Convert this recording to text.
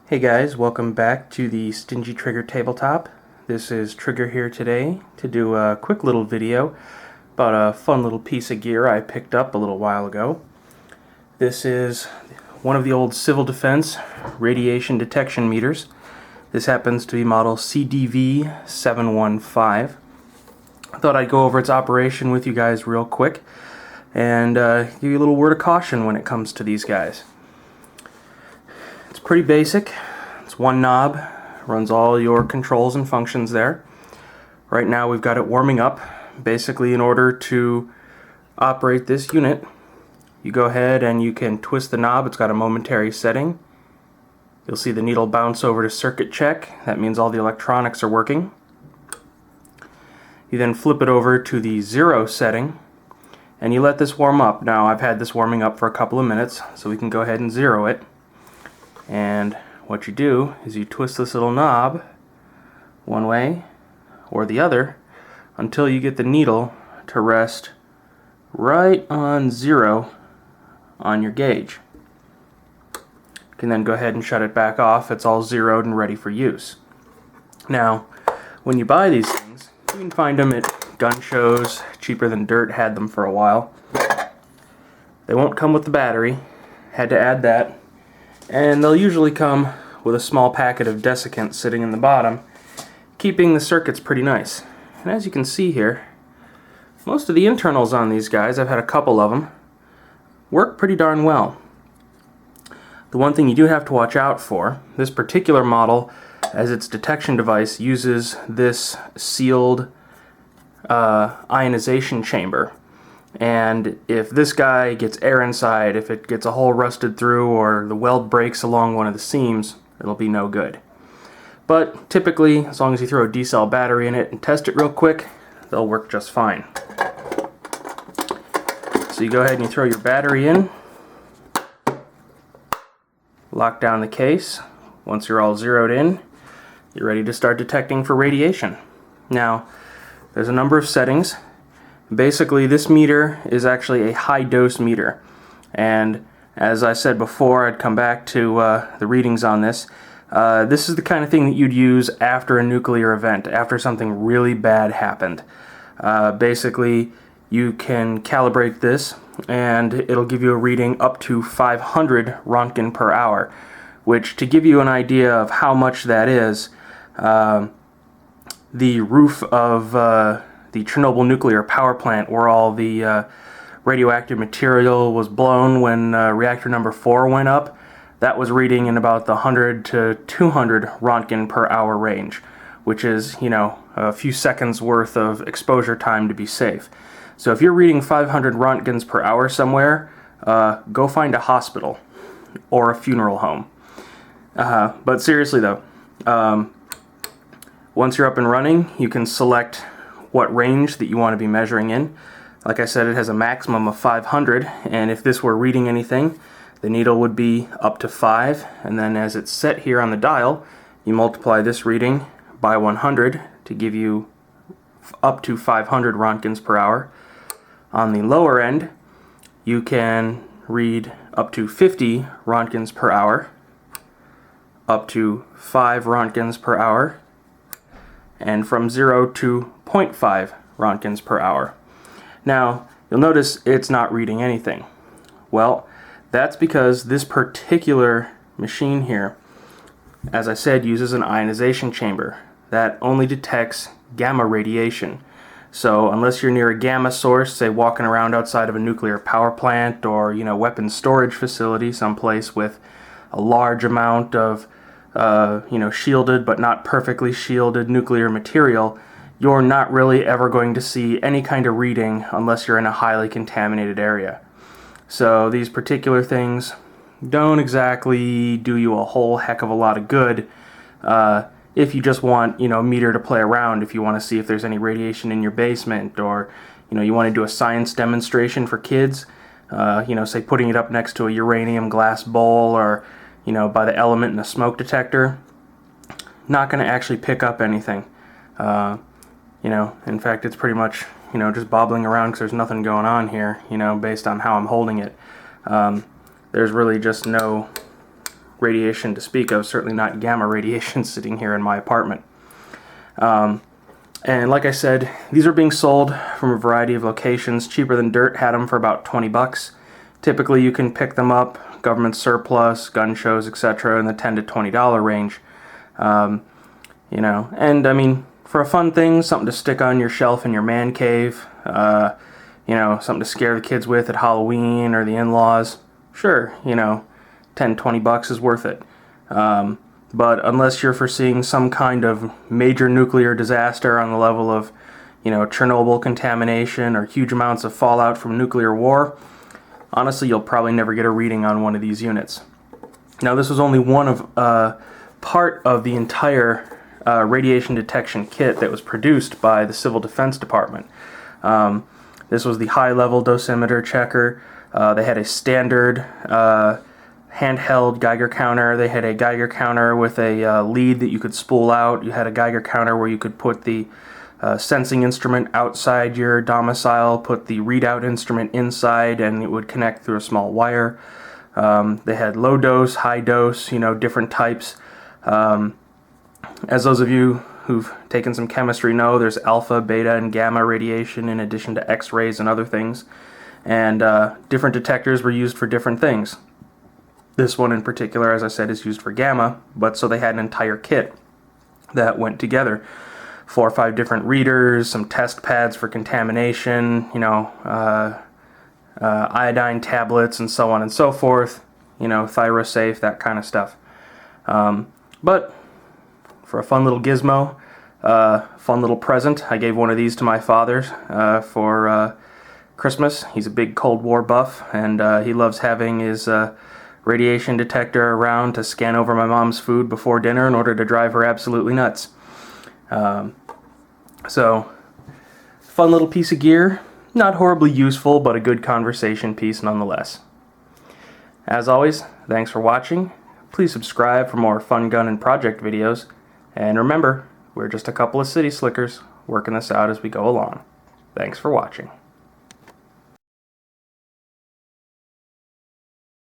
Hey guys, welcome back to the Stingy Trigger Tabletop. This is Trigger here today to do a quick little video about a fun little piece of gear I picked up a little while ago. This is one of the old civil defense radiation detection meters. This happens to be model CDV-715. I thought I'd go over its operation with you guys real quick and give you a little word of caution when it comes to these guys. It's pretty basic. It's one knob, runs all your controls and functions there. Right now we've got it warming up. Basically, in order to operate this unit, you go ahead and you can twist the knob. It's got a momentary setting. You'll see the needle bounce over to circuit check. That means all the electronics are working. You then flip it over to the 0 setting and you let this warm up. Now I've had this warming up for a couple of minutes, so we can go ahead and 0 it. And what you do is you twist this little knob one way or the other until you get the needle to rest right on 0 on your gauge. You can then go ahead and shut it back off. It's all zeroed and ready for use. Now, when you buy these things, you can find them at gun shows. Cheaperthandirt had them for a while. They won't come with the battery. Had to add that. And they'll usually come with a small packet of desiccant sitting in the bottom, keeping the circuits pretty nice. And as you can see here, most of the internals on these guys, I've had a couple of them, work pretty darn well. The one thing you do have to watch out for, this particular model, as its detection device, uses this sealed ionization chamber. And if this guy gets air inside, if it gets a hole rusted through or the weld breaks along one of the seams, it'll be no good. But typically, as long as you throw a D-cell battery in it and test it real quick, they'll work just fine. So you go ahead and you throw your battery in, lock down the case. Once you're all zeroed in, you're ready to start detecting for radiation. Now, there's a number of settings. Basically, this meter is actually a high-dose meter, and as I said before, I'd come back to the readings on this. This is the kind of thing that you'd use after a nuclear event, after something really bad happened. Basically, you can calibrate this, and it'll give you a reading up to 500 Rontgen per hour, which, to give you an idea of how much that is, the roof of the Chernobyl nuclear power plant, where all the radioactive material was blown when reactor number 4 went up, that was reading in about the 100 to 200 Rontgen per hour range, which is, you know, a few seconds worth of exposure time to be safe. So if you're reading 500 Rontgens per hour somewhere, go find a hospital or a funeral home. But seriously though, once you're up and running, you can select what range that you want to be measuring in. Like I said, it has a maximum of 500, and if this were reading anything, the needle would be up to 5, and then as it's set here on the dial, you multiply this reading by 100 to give you up to 500 Rontgens per hour. On the lower end, you can read up to 50 Rontgens per hour, up to 5 Rontgens per hour, and from 0 to 0.5 Rontgens per hour. Now, you'll notice it's not reading anything. Well, that's because this particular machine here, as I said, uses an ionization chamber that only detects gamma radiation. So unless you're near a gamma source, say walking around outside of a nuclear power plant or, you know, weapons storage facility someplace with a large amount of shielded but not perfectly shielded nuclear material, you're not really ever going to see any kind of reading unless you're in a highly contaminated area. So these particular things don't exactly do you a whole heck of a lot of good if you just want, you know, a meter to play around, if you want to see if there's any radiation in your basement, or, you know, you want to do a science demonstration for kids, say putting it up next to a uranium glass bowl, or, you know, by the element in a smoke detector. Not going to actually pick up anything. In fact, it's pretty much, just bobbling around because there's nothing going on here, based on how I'm holding it. There's really just no radiation to speak of, certainly not gamma radiation sitting here in my apartment. And like I said, these are being sold from a variety of locations. Cheaperthandirt had them for about 20 bucks. Typically you can pick them up, government surplus, gun shows, etc., in the $10 to $20 range. You know, and I mean, for a fun thing, something to stick on your shelf in your man cave, you know, something to scare the kids with at Halloween or the in-laws, sure, you know, 10, 20 bucks is worth it. But unless you're foreseeing some kind of major nuclear disaster on the level of, you know, Chernobyl contamination or huge amounts of fallout from nuclear war, honestly, you'll probably never get a reading on one of these units. Now, this was only one of part of the entire radiation detection kit that was produced by the Civil Defense Department. This was the high-level dosimeter checker. They had a standard handheld Geiger counter. They had a Geiger counter with a lead that you could spool out. You had a Geiger counter where you could put the sensing instrument outside your domicile, put the readout instrument inside, and it would connect through a small wire. They had low dose, high dose, you know, different types. As those of you who've taken some chemistry know, there's alpha, beta, and gamma radiation in addition to X-rays and other things. And different detectors were used for different things. This one in particular, as I said, is used for gamma, but so they had an entire kit that went together. 4 or 5 different readers, some test pads for contamination, you know, iodine tablets, and so on and so forth, you know, ThyroSafe, that kind of stuff. But for a fun little gizmo, fun little present, I gave one of these to my father for Christmas. He's a big Cold War buff, and he loves having his radiation detector around to scan over my mom's food before dinner in order to drive her absolutely nuts. So, fun little piece of gear, not horribly useful, but a good conversation piece nonetheless. As always, thanks for watching. Please subscribe for more fun gun and project videos, and remember, we're just a couple of city slickers working this out as we go along. Thanks for watching.